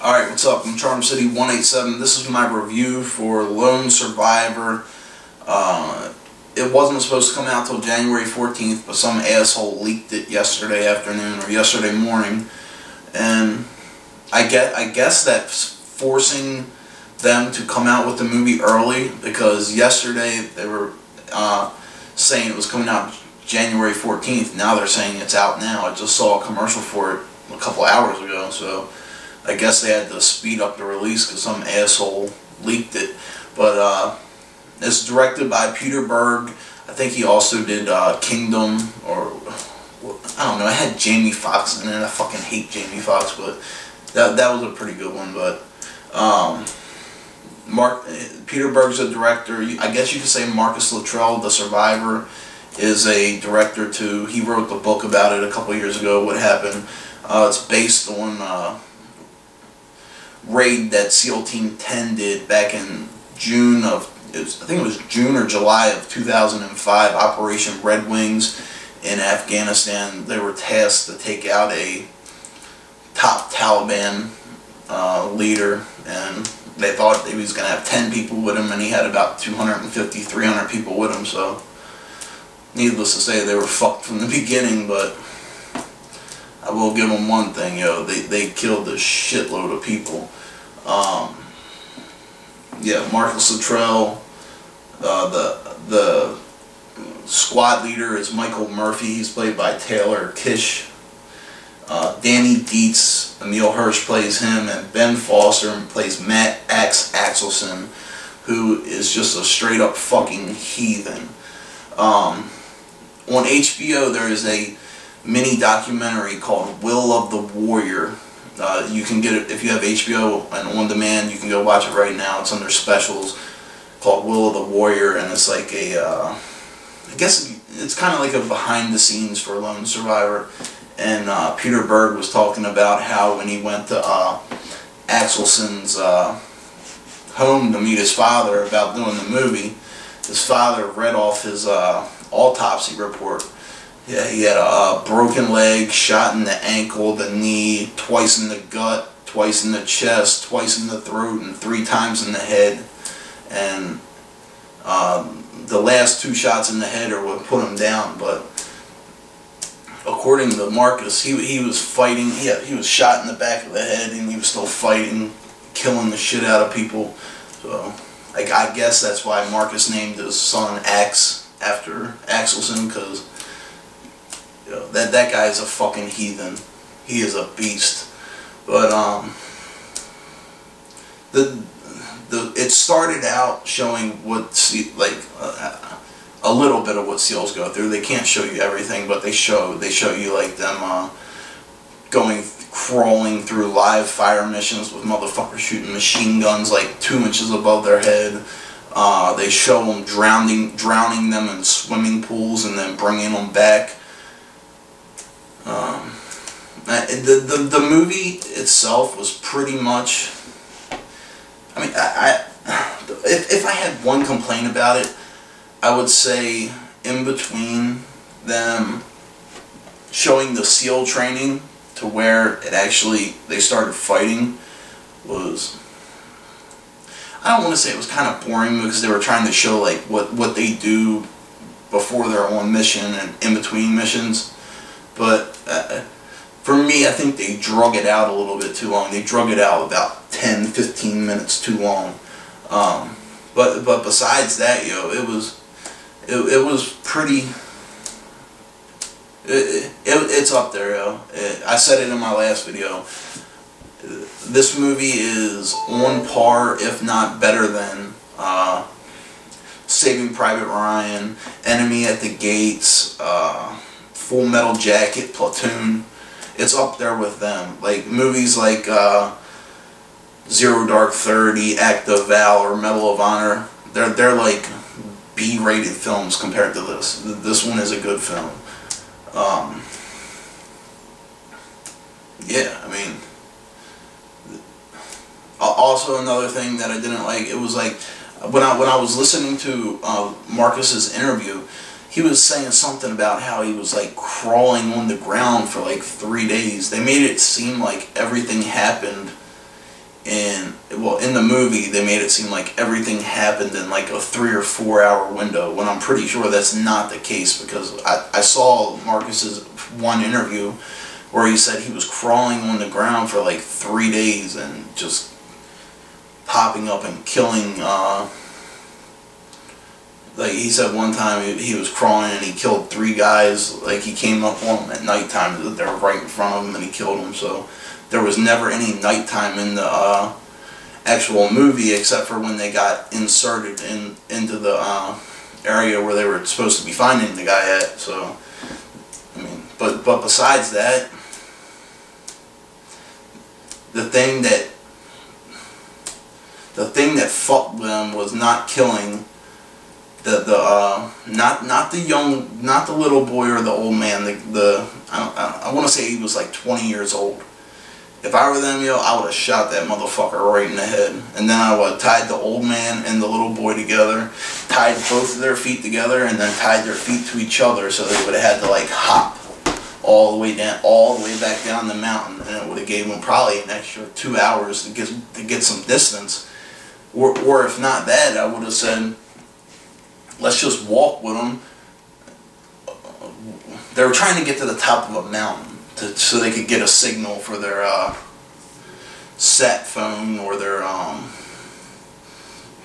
Alright, what's up? I'm Charm City 187. This is my review for Lone Survivor. It wasn't supposed to come out till January 14th, but some asshole leaked it yesterday afternoon or yesterday morning. And I guess that's forcing them to come out with the movie early, because yesterday they were saying it was coming out January 14th. Now they're saying it's out now. I just saw a commercial for it a couple hours ago, so I guess they had to speed up the release because some asshole leaked it. But it's directed by Peter Berg. I think he also did Kingdom, or I don't know. I had Jamie Foxx in it. I fucking hate Jamie Foxx, but that was a pretty good one. But Peter Berg's a director. I guess you could say Marcus Luttrell, The Survivor, is a director too. He wrote the book about it a couple years ago, what happened. It's based on raid that SEAL Team 10 did back in June of, I think it was June or July of 2005, Operation Red Wings in Afghanistan. They were tasked to take out a top Taliban leader, and they thought he was going to have 10 people with him, and he had about 250, 300 people with him, so needless to say, they were fucked from the beginning. But I will give them one thing, they killed a shitload of people. Yeah, Marcus Luttrell, the squad leader is Michael Murphy. He's played by Taylor Kitsch. Danny Dietz, Emile Hirsch plays him, and Ben Foster plays Matt Axe Axelson, who is just a straight up fucking heathen. On HBO there is a mini documentary called Will of the Warrior. You can get it if you have HBO and on demand. You can go watch it right now. It's under specials, called Will of the Warrior, and it's like a I guess it's kind of like a behind the scenes for Lone Survivor. And Peter Berg was talking about how when he went to Axelson's home to meet his father about doing the movie, his father read off his autopsy report. Yeah, he had a broken leg, shot in the ankle, the knee, twice in the gut, twice in the chest, twice in the throat, and 3 times in the head. And the last 2 shots in the head are what put him down. But according to Marcus, he was fighting. He was shot in the back of the head, and he was still fighting, killing the shit out of people. So I guess that's why Marcus named his son Axe after Axelson, because that guy is a fucking heathen. He is a beast. But it started out showing what a little bit of what SEALs go through. They can't show you everything, but they show you like them crawling through live fire missions with motherfuckers shooting machine guns like 2 inches above their head. They show them drowning them in swimming pools and then bringing them back. The movie itself was pretty much, I mean, if I had one complaint about it, I would say in between them showing the SEAL training to where they started fighting was, I don't want to say it was kind of boring, because they were trying to show like what they do before they're on mission and in between missions. But for me, I think they drug it out a little bit too long. They drug it out about 10-15 minutes too long. But besides that, it was pretty. It's up there, I said it in my last video. This movie is on par, if not better than, Saving Private Ryan, Enemy at the Gates, Full Metal Jacket, Platoon. It's up there with them. Like movies like Zero Dark 30, Act of Valor, Medal of Honor. They're like B-rated films compared to this. This one is a good film. Yeah, I mean. Also, another thing that I didn't like, it was like when I was listening to Marcus's interview, he was saying something about how he was like crawling on the ground for like 3 days. They made it seem like everything happened And well, in the movie they made it seem like everything happened in like a 3 or 4 hour window, when I'm pretty sure that's not the case, because I saw Marcus's one interview where he said he was crawling on the ground for like 3 days and just popping up and killing, like he said one time he was crawling and he killed 3 guys. Like he came up on them at nighttime, they were right in front of him, and he killed them. So there was never any nighttime in the actual movie, except for when they got inserted into the area where they were supposed to be finding the guy at. So I mean, but besides that, the thing that fucked them was not killing not the little boy or the old man. I want to say he was like 20 years old. If I were them, I would have shot that motherfucker right in the head, and then I would have tied the old man and the little boy together, tied both of their feet together, and then tied their feet to each other, so they would have had to like hop all the way back down the mountain, and it would have gave them probably an extra 2 hours to get some distance. Or if not that, I would have said, let's just walk with them. They were trying to get to the top of a mountain so they could get a signal for their sat phone or their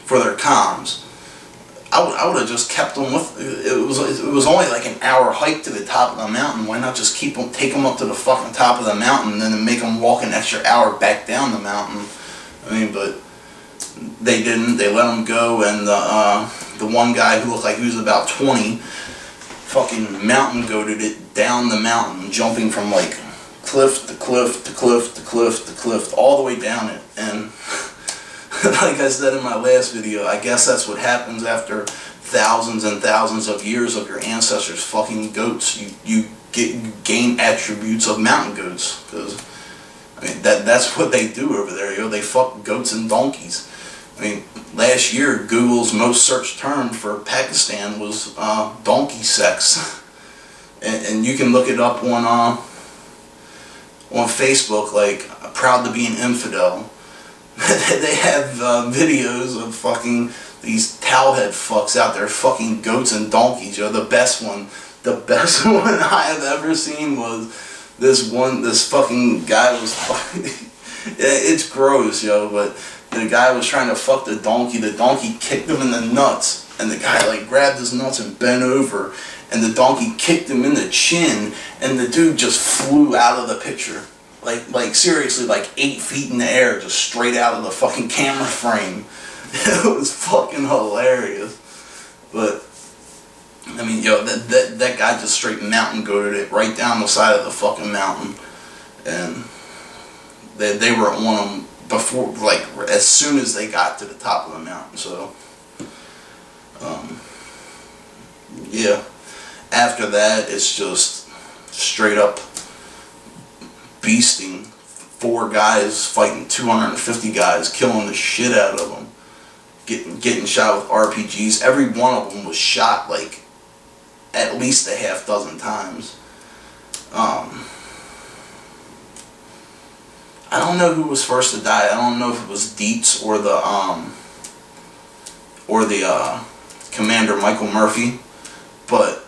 for their comms. I would have just kept them with. It was only like an hour hike to the top of the mountain. Why not just take them up to the fucking top of the mountain, and then make them walk an extra hour back down the mountain? I mean, but they didn't. They let them go, and the one guy who looked like he was about 20, fucking mountain goated it down the mountain, jumping from like cliff to cliff to cliff to cliff to cliff, all the way down it. And like I said in my last video, I guess that's what happens after thousands and thousands of years of your ancestors fucking goats. You gain attributes of mountain goats, because I mean that's what they do over there. They fuck goats and donkeys. I mean, last year Google's most searched term for Pakistan was donkey sex, and you can look it up on Facebook, like proud to be an infidel. They have videos of fucking these towelhead fucks out there fucking goats and donkeys. The best one I have ever seen was this fucking guy was fucking, it's gross, but the guy was trying to fuck the donkey kicked him in the nuts, and the guy like grabbed his nuts and bent over, and the donkey kicked him in the chin, and the dude just flew out of the picture. Like seriously, like 8 feet in the air, just straight out of the fucking camera frame. It was fucking hilarious. But I mean, that guy just straight mountain goated it right down the side of the fucking mountain, and they were on him before, like as soon as they got to the top of the mountain. So yeah, after that it's just straight up beasting. 4 guys fighting 250 guys, killing the shit out of them, getting shot with RPGs. Every one of them was shot like at least a half dozen times. I don't know who was first to die. I don't know if it was Dietz or the Commander Michael Murphy, but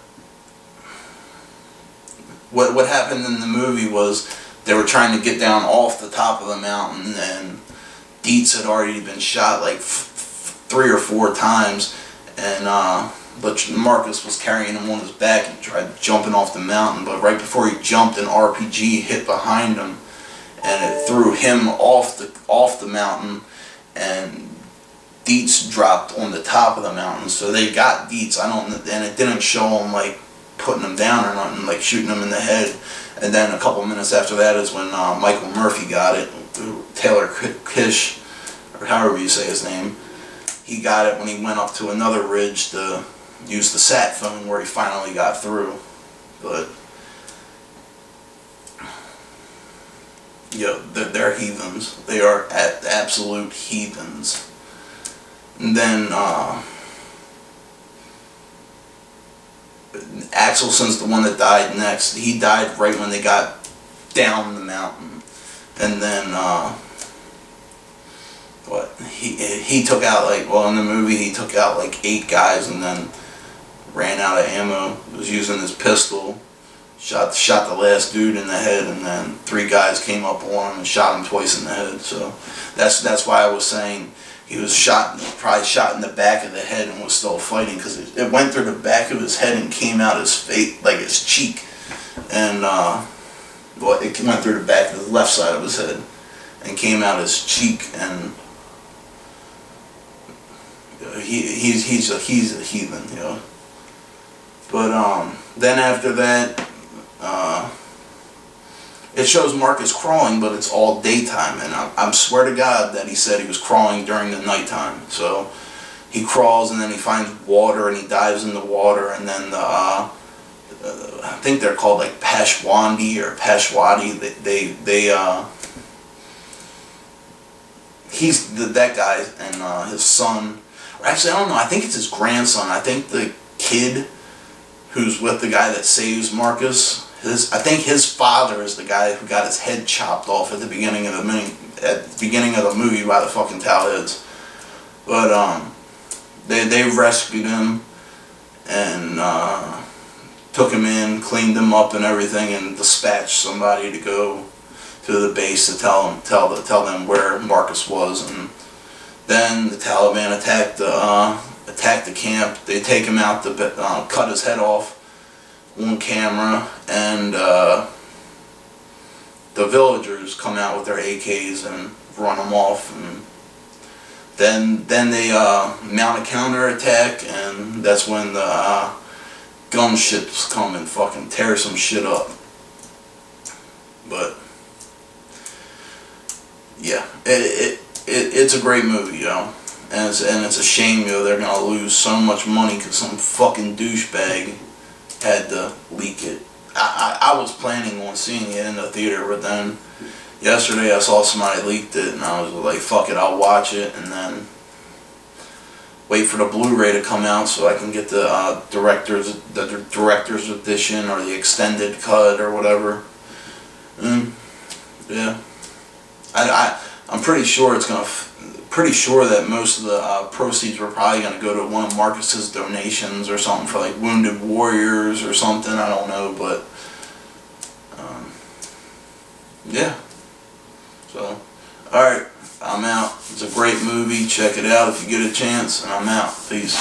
what happened in the movie was they were trying to get down off the top of the mountain, and Dietz had already been shot like 3 or 4 times, and but Marcus was carrying him on his back and tried jumping off the mountain, but right before he jumped, an RPG hit behind him, and it threw him off the mountain, and Dietz dropped on the top of the mountain. So they got Dietz. And it didn't show him like putting him down or nothing, like shooting him in the head. And then a couple minutes after that is when Michael Murphy got it. Taylor Kitsch, or however you say his name, he got it when he went up to another ridge to use the sat phone, where he finally got through. But yeah, they're heathens. They are absolute heathens. And then Axelson's the one that died next. He died right when they got down the mountain. And then what, he took out, like, well, in the movie he took out like 8 guys and then ran out of ammo. He was using his pistol, shot the last dude in the head, and then 3 guys came up on him and shot him twice in the head. So that's why I was saying he was probably shot in the back of the head and was still fighting, because it went through the back of his head and came out his face, like his cheek, and well, it went through the back of the left side of his head and came out his cheek, and he's a heathen, you know. But then after that, it shows Marcus crawling, but it's all daytime, and I swear to God that he said he was crawling during the nighttime. So he crawls, and then he finds water, and he dives in the water, and then I think they're called like Peshwandi or Peshwadi. He's that guy and his son. Actually, I don't know. I think it's his grandson. I think the kid who's with the guy that saves Marcus, I think his father is the guy who got his head chopped off at the beginning of the movie by the fucking towelheads. But they rescued him and took him in, cleaned him up and everything, and dispatched somebody to go to the base to tell them where Marcus was. And then the Taliban attacked the camp. They take him out to cut his head off on camera, and the villagers come out with their AKs and run him off. And then they mount a counterattack, and that's when the gunships come and fucking tear some shit up. But yeah, it's a great movie, you know, and it's a shame, you know, they're gonna lose so much money because some fucking douchebag had to leak it. I was planning on seeing it in the theater, but then yesterday I saw somebody leaked it, and I was like, fuck it, I'll watch it, and then wait for the Blu-ray to come out so I can get the director's edition or the extended cut or whatever. Yeah, I'm pretty sure it's gonna. Pretty sure that most of the proceeds were probably gonna go to one of Marcus's donations or something for like Wounded Warriors or something. I don't know, but yeah. So, all right, I'm out. It's a great movie. Check it out if you get a chance, and I'm out. Peace.